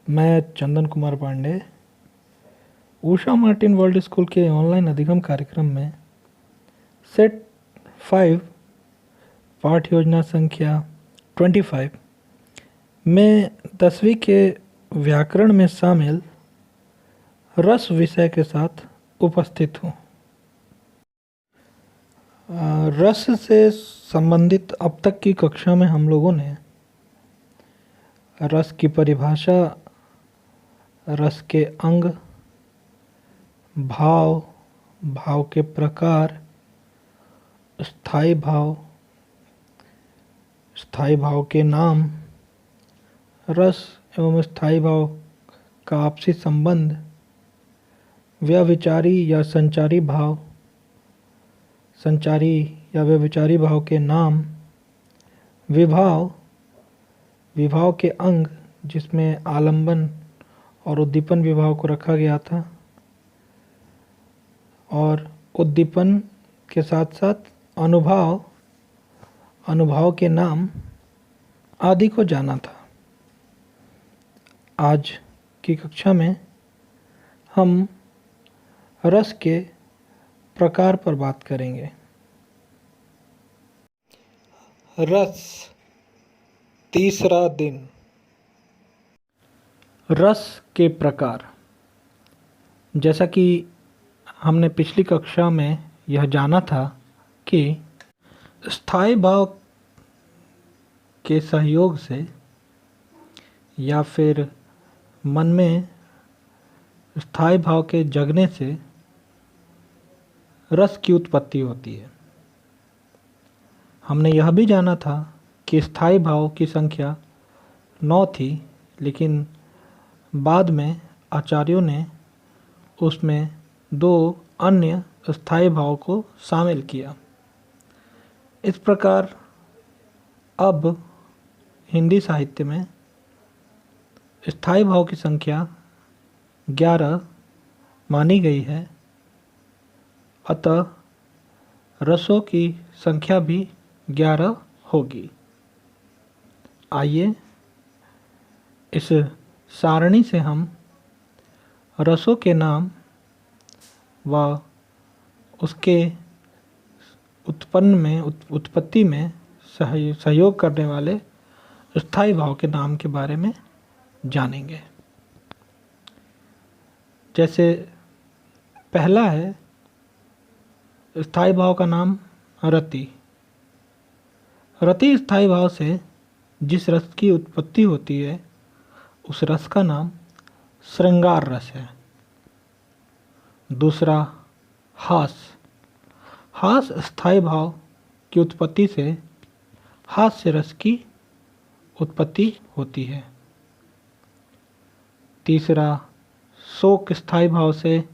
मैं Chandan Kumar Pandey Usha Martin world school के online अधिगम कार्यक्रम में सेट 5 पाठ योजना संख्या 25 में 10वीं के व्याकरण में शामिल रस विषय के साथ उपस्थित हूँ। रस से संबंधित अब तक की कक्षा में हम लोगों ने रस की परिभाषा, रस के अंग, भाव, भाव के प्रकार, स्थायी भाव, स्थायी भाव के नाम, रस एवं स्थायी भाव का आपसी संबंध, व्यभिचारी या संचारी भाव, संचारी या व्यभिचारी भाव के नाम, विभाव, विभाव के अंग जिसमें आलंबन और उद्दीपन विभाव को रखा गया था, और उद्दीपन के साथ साथ अनुभाव, अनुभाव के नाम आदि को जाना था। आज की कक्षा में हम रस के प्रकार पर बात करेंगे। रस, तीसरा दिन। रस के प्रकार, जैसा कि हमने पिछली कक्षा में यह जाना था कि स्थायी भाव के सहयोग से या फिर मन में स्थायी भाव के जगने से रस की उत्पत्ति होती है। हमने यह भी जाना था कि स्थायी भाव की संख्या 9 थी, लेकिन बाद में आचार्यों ने उसमें 2 अन्य स्थायी भाव को शामिल किया। इस प्रकार अब हिंदी साहित्य में स्थायी भाव की संख्या 11 मानी गई है, अतः रसों की संख्या भी 11 होगी। आइए इस सारणी से हम रसों के नाम व उसके उत्पत्ति में सहयोग करने वाले स्थायी भाव के नाम के बारे में जानेंगे। जैसे पहला है स्थायी भाव का नाम रति। रति स्थायी भाव से जिस रस की उत्पत्ति होती है उस रस का नाम श्रृंगार रस है। दूसरा हास। हास स्थायी भाव की उत्पत्ति से हास्य रस की उत्पत्ति होती है। तीसरा शोक स्थायी भाव से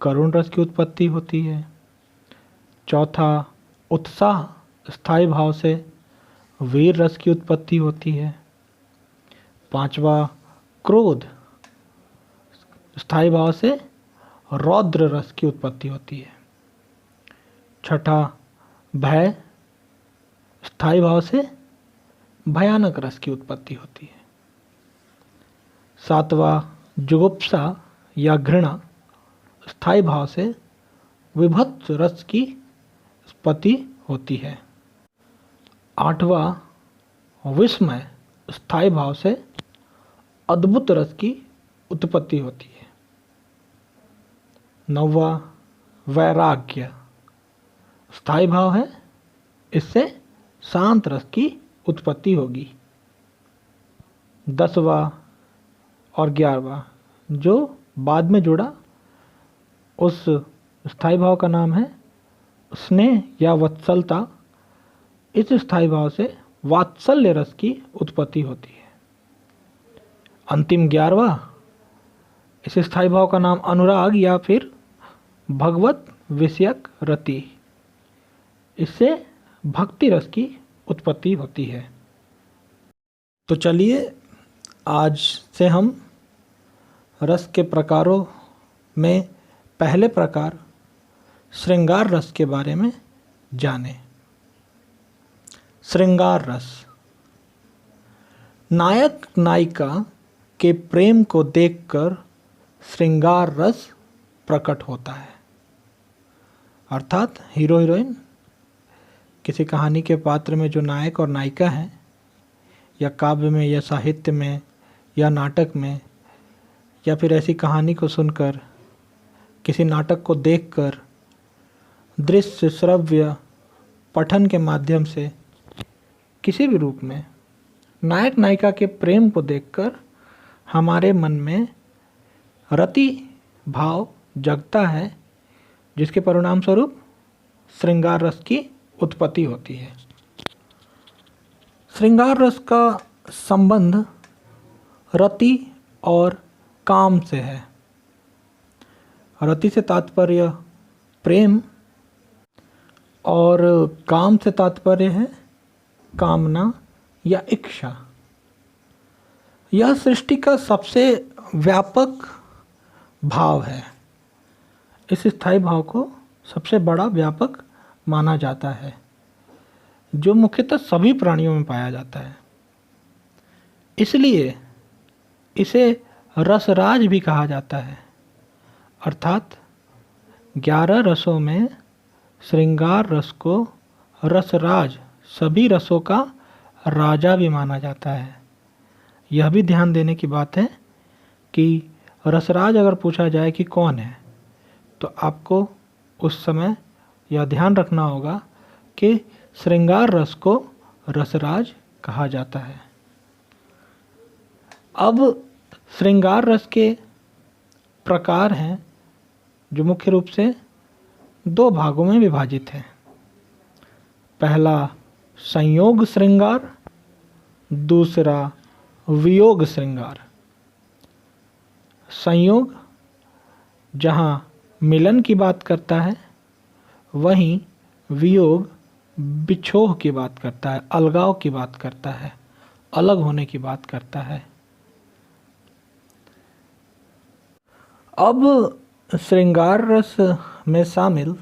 करुण रस की उत्पत्ति होती है। चौथा उत्साह स्थायी भाव से वीर रस की उत्पत्ति होती है। पांचवा क्रोध स्थायी भाव से रौद्र रस की उत्पत्ति होती है। छठा भय स्थायी भाव से भयानक रस की उत्पत्ति होती है। सातवां जुगुप्सा या घृणा स्थायी भाव से विभत्स रस की उत्पत्ति होती है। आठवां विस्मय स्थायी भाव से अद्भुत रस की उत्पत्ति होती है। नौवां वैराग्य स्थायी भाव है, इससे शांत रस की उत्पत्ति होगी। 10वां और 11वां जो बाद में जुड़ा उस स्थायी भाव का नाम है स्नेह या वत्सलता। इस स्थायी भाव से वात्सल्य रस की उत्पत्ति होती है। अंतिम 11वां इस स्थायी भाव का नाम अनुराग या फिर भगवत विषयक रति। इससे भक्ति रस की उत्पत्ति होती है। तो चलिए आज से हम रस के प्रकारों में पहले प्रकार श्रृंगार रस के बारे में जानें। श्रृंगार रस। नायक नायिका के प्रेम को देखकर श्रृंगार रस प्रकट होता है। अर्थात हीरो हीरोइन किसी कहानी के पात्र में जो नायक और नायिका हैं, या काव्य में या साहित्य में या नाटक में, या फिर ऐसी कहानी को सुनकर, किसी नाटक को देखकर, दृश्य श्रव्य पठन के माध्यम से, किसी भी रूप में नायक नायिका के प्रेम को देखकर हमारे मन में रति भाव जगता है, जिसके परिणाम स्वरूप श्रृंगार रस की उत्पत्ति होती है। श्रृंगार रस का संबंध रति और काम से है। रति से तात्पर्य प्रेम और काम से तात्पर्य है कामना या इच्छा। यह सृष्टि का सबसे व्यापक भाव है। इस स्थायी भाव को सबसे बड़ा व्यापक माना जाता है, जो मुख्यतः सभी प्राणियों में पाया जाता है। इसलिए इसे रसराज भी कहा जाता है। अर्थात 11 रसों में श्रृंगार रस को रसराज, सभी रसों का राजा भी माना जाता है। यह भी ध्यान देने की बात है कि रसराज अगर पूछा जाए कि कौन है, तो आपको उस समय यह ध्यान रखना होगा कि श्रृंगार रस को रसराज कहा जाता है। अब श्रृंगार रस के प्रकार हैं जो मुख्य रूप से 2 भागों में विभाजित हैं। पहला संयोग श्रृंगार, दूसरा वियोग श्रृंगार। संयोग जहाँ मिलन की बात करता है, वहीं वियोग बिछोह की बात करता है, अलगाव की बात करता है, अलग होने की बात करता है। अब श्रृंगार रस में शामिल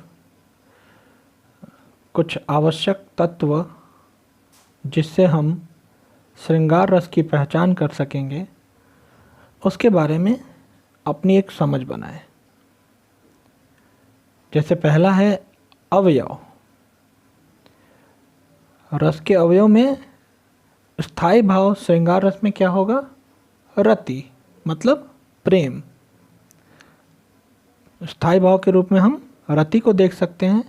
कुछ आवश्यक तत्व जिससे हम श्रृंगार रस की पहचान कर सकेंगे, उसके बारे में अपनी एक समझ बनाएं। जैसे पहला है अवयव। रस के अवयव में स्थायी भाव श्रृंगार रस में क्या होगा? रति, मतलब प्रेम। स्थायी भाव के रूप में हम रति को देख सकते हैं,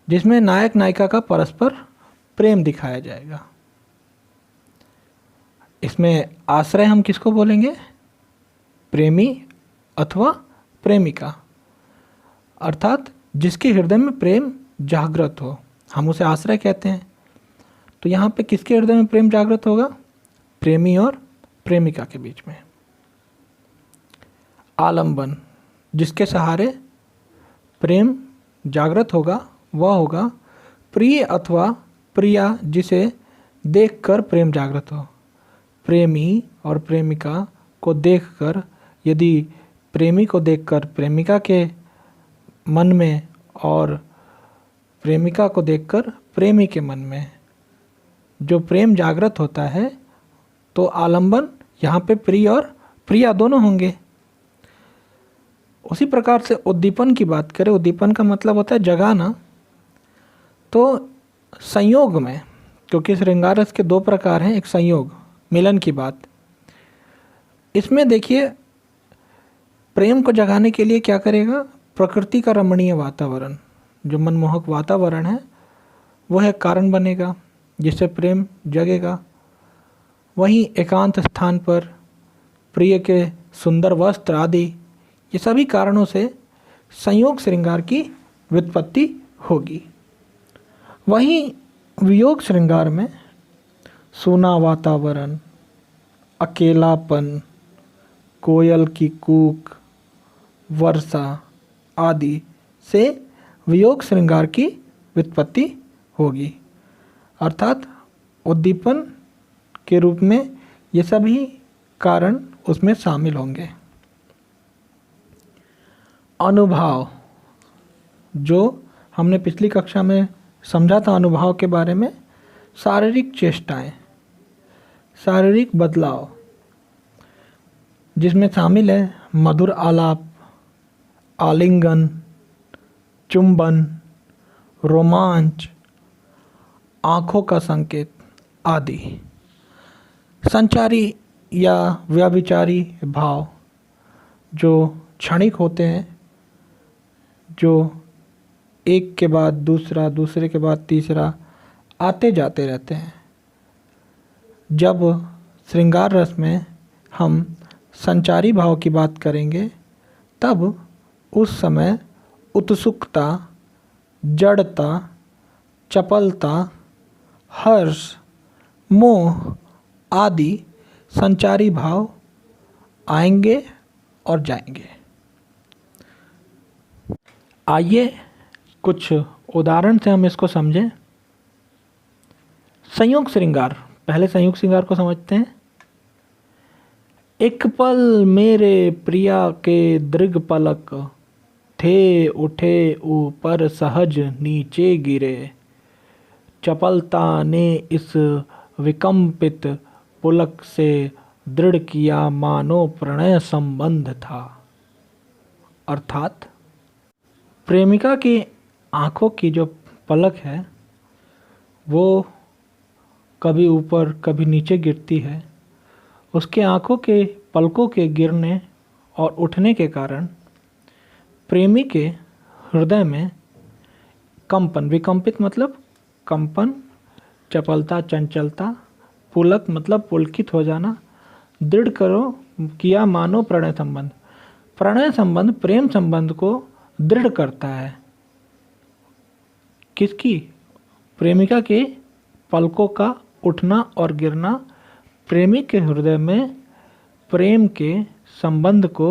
जिसमें नायक नायिका का परस्पर प्रेम दिखाया जाएगा। इसमें आश्रय हम किसको बोलेंगे? प्रेमी अथवा प्रेमिका, अर्थात जिसके हृदय में प्रेम जागृत हो, हम उसे आश्रय कहते हैं। तो यहाँ पे किसके हृदय में प्रेम जागृत होगा? प्रेमी और प्रेमिका के बीच में। आलंबन, जिसके सहारे प्रेम जागृत होगा, वह होगा प्रिय अथवा प्रिया, जिसे देखकर प्रेम जागृत हो। प्रेमी और प्रेमिका को देखकर, यदि प्रेमी को देखकर प्रेमिका के मन में और प्रेमिका को देखकर प्रेमी के मन में जो प्रेम जागृत होता है, तो आलंबन यहाँ पे प्रिय और प्रिया दोनों होंगे। उसी प्रकार से उद्दीपन की बात करें, उद्दीपन का मतलब होता है जगाना। तो संयोग में, क्योंकि श्रृंगार रस के 2 प्रकार हैं, एक संयोग मिलन की बात, इसमें देखिए प्रेम को जगाने के लिए क्या करेगा? प्रकृति का रमणीय वातावरण, जो मनमोहक वातावरण है, वह एक कारण बनेगा जिससे प्रेम जगेगा। वहीं एकांत स्थान पर प्रिय के सुंदर वस्त्र आदि, ये सभी कारणों से संयोग श्रृंगार की व्युत्पत्ति होगी। वहीं वियोग श्रृंगार में सूना वातावरण, अकेलापन, कोयल की कूक, वर्षा आदि से वियोग श्रृंगार की व्युत्पत्ति होगी। अर्थात उद्दीपन के रूप में ये सभी कारण उसमें शामिल होंगे। अनुभाव, जो हमने पिछली कक्षा में समझा था अनुभाव के बारे में, शारीरिक चेष्टाएं, शारीरिक बदलाव, जिसमें शामिल है मधुर आलाप, आलिंगन, चुंबन, रोमांच, आँखों का संकेत आदि। संचारी या व्यभिचारी भाव जो क्षणिक होते हैं, जो एक के बाद दूसरा, दूसरे के बाद तीसरा आते जाते रहते हैं। जब श्रृंगार रस में हम संचारी भाव की बात करेंगे तब उस समय उत्सुकता, जड़ता, चपलता, हर्ष, मोह आदि संचारी भाव आएंगे और जाएंगे। आइए कुछ उदाहरण से हम इसको समझें। संयोग श्रृंगार, पहले संयोग श्रृंगार को समझते हैं। एक पल मेरे प्रिया के दृग पलक, थे उठे ऊपर सहज नीचे गिरे, चपलता ने इस विकम्पित पुलक से दृढ़ किया मानो प्रणय संबंध था। अर्थात प्रेमिका की आँखों की जो पलक है वो कभी ऊपर कभी नीचे गिरती है। उसके आँखों के पलकों के गिरने और उठने के कारण प्रेमी के हृदय में कंपन, विकम्पित मतलब कंपन, चपलता, चंचलता, पुलक मतलब पुलकित हो जाना, दृढ़ करो किया मानो प्रणय संबंध। प्रणय संबंध प्रेम संबंध को दृढ़ करता है। किसकी? प्रेमिका के पलकों का उठना और गिरना प्रेमी के हृदय में प्रेम के संबंध को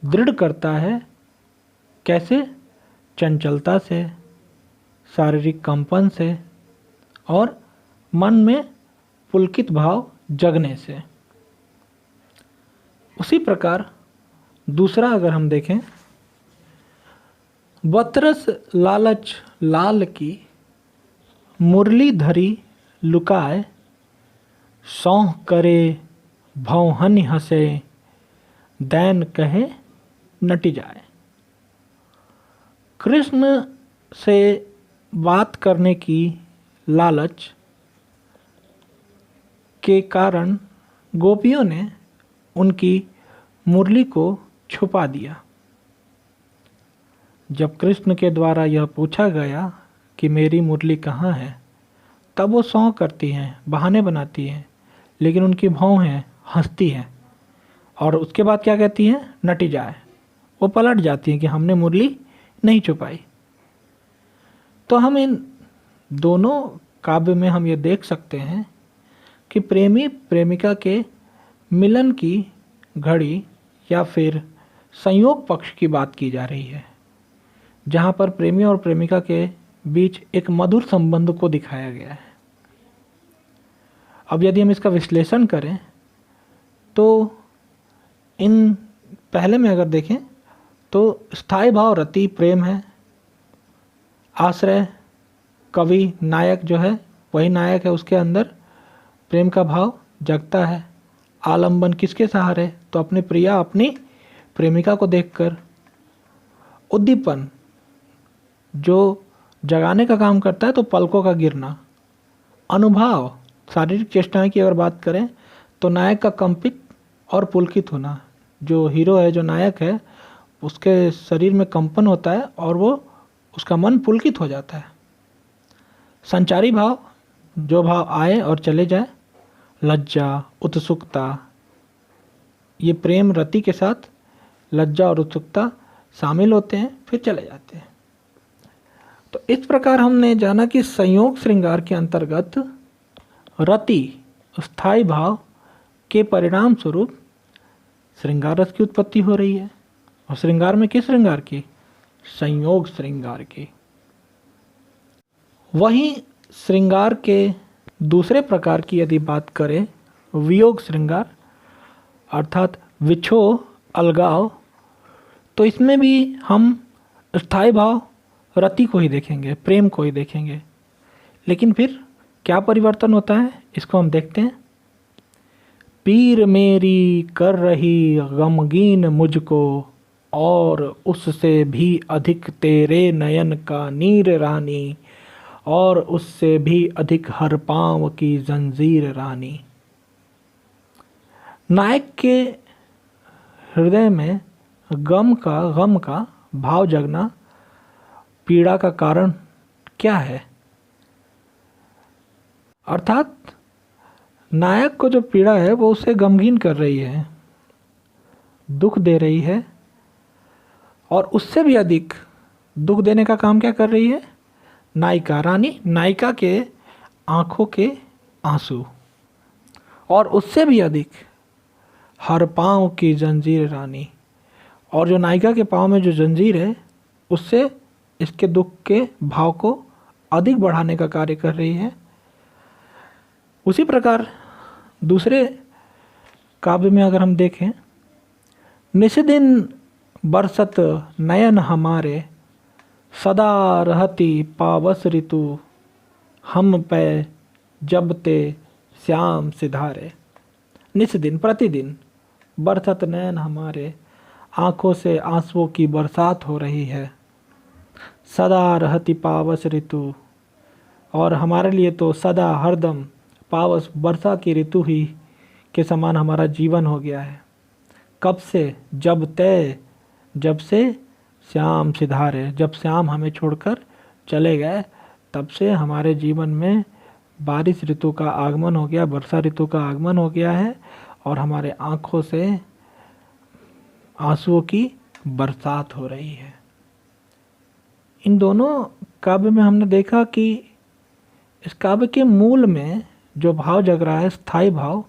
दृढ़ करता है। कैसे? चंचलता से, शारीरिक कंपन से और मन में पुलकित भाव जगने से। उसी प्रकार दूसरा अगर हम देखें, बतरस लालच लाल की मुरली धरी लुकाए, सौंह करे भौहनि हंसे, दैन कहे नटी जाए। कृष्ण से बात करने की लालच के कारण गोपियों ने उनकी मुरली को छुपा दिया। जब कृष्ण के द्वारा यह पूछा गया कि मेरी मुरली कहाँ है, तब वो सौं करती हैं, बहाने बनाती हैं, लेकिन उनकी भौं है, हंसती हैं और उसके बाद क्या कहती हैं? नटी जाए। वो पलट जाती हैं कि हमने मुरली नहीं छुपाई। तो हम इन दोनों काव्य में हम ये देख सकते हैं कि प्रेमी प्रेमिका के मिलन की घड़ी या फिर संयोग पक्ष की बात की जा रही है, जहाँ पर प्रेमी और प्रेमिका के बीच एक मधुर संबंध को दिखाया गया है। अब यदि हम इसका विश्लेषण करें तो इन पहले में अगर देखें तो स्थायी भाव रति प्रेम है, आश्रय कवि नायक जो है वही नायक है, उसके अंदर प्रेम का भाव जगता है। आलंबन किसके सहारे? तो अपनी प्रिया अपनी प्रेमिका को देखकर। उद्दीपन जो जगाने का काम करता है तो पलकों का गिरना। अनुभाव शारीरिक चेष्टाएं की अगर बात करें तो नायक का कंपित और पुलकित होना। जो हीरो है, जो नायक है, उसके शरीर में कंपन होता है और वो उसका मन पुलकित हो जाता है। संचारी भाव जो भाव आए और चले जाए, लज्जा, उत्सुकता, ये प्रेम रति के साथ लज्जा और उत्सुकता शामिल होते हैं फिर चले जाते हैं। तो इस प्रकार हमने जाना कि संयोग श्रृंगार के अंतर्गत रति स्थायी भाव के परिणाम स्वरूप श्रृंगार रस की उत्पत्ति हो रही है। और श्रृंगार में किस श्रृंगार की? संयोग श्रृंगार की। वहीं श्रृंगार के दूसरे प्रकार की यदि बात करें, वियोग श्रृंगार अर्थात विछोह, अलगाव, तो इसमें भी हम स्थायी भाव रति को ही देखेंगे, प्रेम को ही देखेंगे। लेकिन फिर क्या परिवर्तन होता है इसको हम देखते हैं। पीर मेरी कर रही गमगीन मुझको, और उससे भी अधिक तेरे नयन का नीर रानी, और उससे भी अधिक हर पाँव की जंजीर रानी। नायक के हृदय में गम का भाव जगना, पीड़ा का कारण क्या है? अर्थात नायक को जो पीड़ा है वो उसे गमगीन कर रही है, दुख दे रही है, और उससे भी अधिक दुख देने का काम क्या कर रही है? नायिका रानी, नायिका के आंखों के आंसू, और उससे भी अधिक हर पाँव की जंजीर रानी, और जो नायिका के पाँव में जो जंजीर है उससे इसके दुख के भाव को अधिक बढ़ाने का कार्य कर रही है। उसी प्रकार दूसरे काव्य में अगर हम देखें, निस्दिन बरसत नयन हमारे, सदा रहती पावस ऋतु, हम पे जब ते श्याम सिधारे। निस्दिन प्रतिदिन बरसत नयन हमारे, आँखों से आंसुओं की बरसात हो रही है। सदा रहती पावस ऋतु, और हमारे लिए तो सदा हरदम पावस वर्षा की ऋतु ही के समान हमारा जीवन हो गया है। कब से? जब से श्याम सिधारे, जब श्याम हमें छोड़कर चले गए तब से हमारे जीवन में बारिश ऋतु का आगमन हो गया, वर्षा ऋतु का आगमन हो गया है, और हमारे आँखों से आंसुओं की बरसात हो रही है। इन दोनों काव्य में हमने देखा कि इस काव्य के मूल में जो भाव जग रहा है, स्थायी भाव,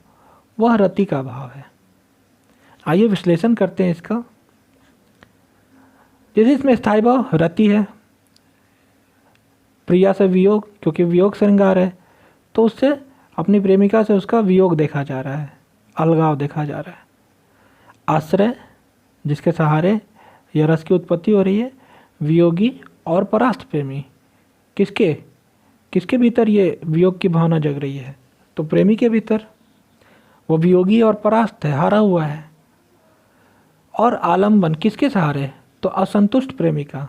वह रति का भाव है। आइए विश्लेषण करते हैं इसका। जैसे इसमें स्थायी भाव रति है, प्रिया से वियोग, क्योंकि वियोग श्रृंगार है, तो उससे अपनी प्रेमिका से उसका वियोग देखा जा रहा है, अलगाव देखा जा रहा है। आश्रय, जिसके सहारे यह रस की उत्पत्ति हो रही है, वियोगी और परास्त प्रेमी। किसके भीतर ये वियोग की भावना जग रही है? तो प्रेमी के भीतर। वो वियोगी और परास्त है, हारा हुआ है। और आलंबन किसके सहारे? तो असंतुष्ट प्रेमिका।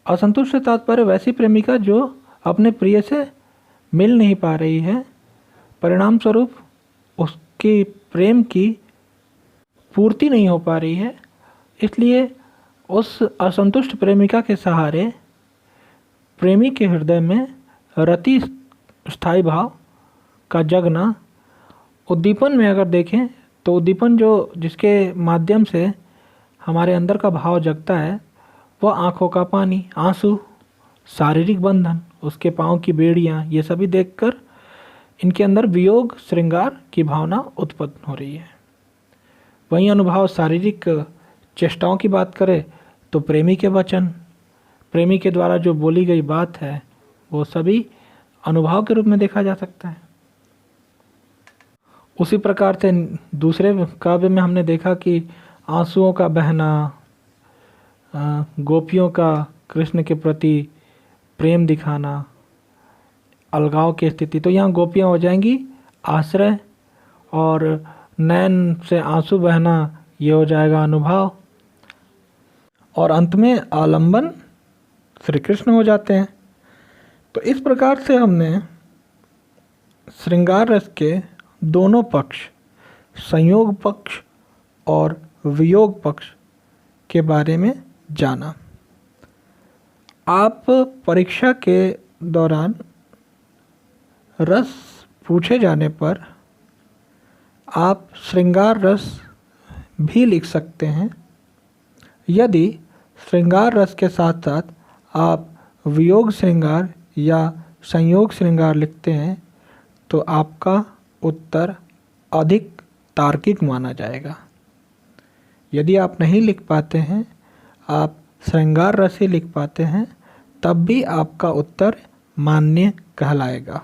असंतुष्ट से तात्पर्य वैसी प्रेमिका जो अपने प्रिय से मिल नहीं पा रही है, परिणाम स्वरूप उसके प्रेम की पूर्ति नहीं हो पा रही है, इसलिए उस असंतुष्ट प्रेमिका के सहारे प्रेमी के हृदय में रति स्थायी भाव का जगना। उद्दीपन में अगर देखें तो उद्दीपन जिसके माध्यम से हमारे अंदर का भाव जगता है, वह आँखों का पानी, आंसू, शारीरिक बंधन, उसके पाँव की बेड़ियाँ, ये सभी देखकर इनके अंदर वियोग श्रृंगार की भावना उत्पन्न हो रही है। वहीं अनुभव शारीरिक चेष्टाओं की बात करें तो प्रेमी के वचन, प्रेमी के द्वारा जो बोली गई बात है, वो सभी अनुभव के रूप में देखा जा सकता है। उसी प्रकार से दूसरे काव्य में हमने देखा कि आंसुओं का बहना, गोपियों का कृष्ण के प्रति प्रेम दिखाना, अलगाव की स्थिति। तो यहाँ गोपियाँ हो जाएंगी आश्रय, और नैन से आंसू बहना ये हो जाएगा अनुभव, और अंत में आलंबन श्री कृष्ण हो जाते हैं। तो इस प्रकार से हमने श्रृंगार रस के दोनों पक्ष, संयोग पक्ष और वियोग पक्ष के बारे में जाना। आप परीक्षा के दौरान रस पूछे जाने पर आप श्रृंगार रस भी लिख सकते हैं। यदि श्रृंगार रस के साथ साथ आप वियोग श्रृंगार या संयोग श्रृंगार लिखते हैं तो आपका उत्तर अधिक तार्किक माना जाएगा। यदि आप नहीं लिख पाते हैं, आप श्रृंगार रस ही लिख पाते हैं, तब भी आपका उत्तर मान्य कहलाएगा।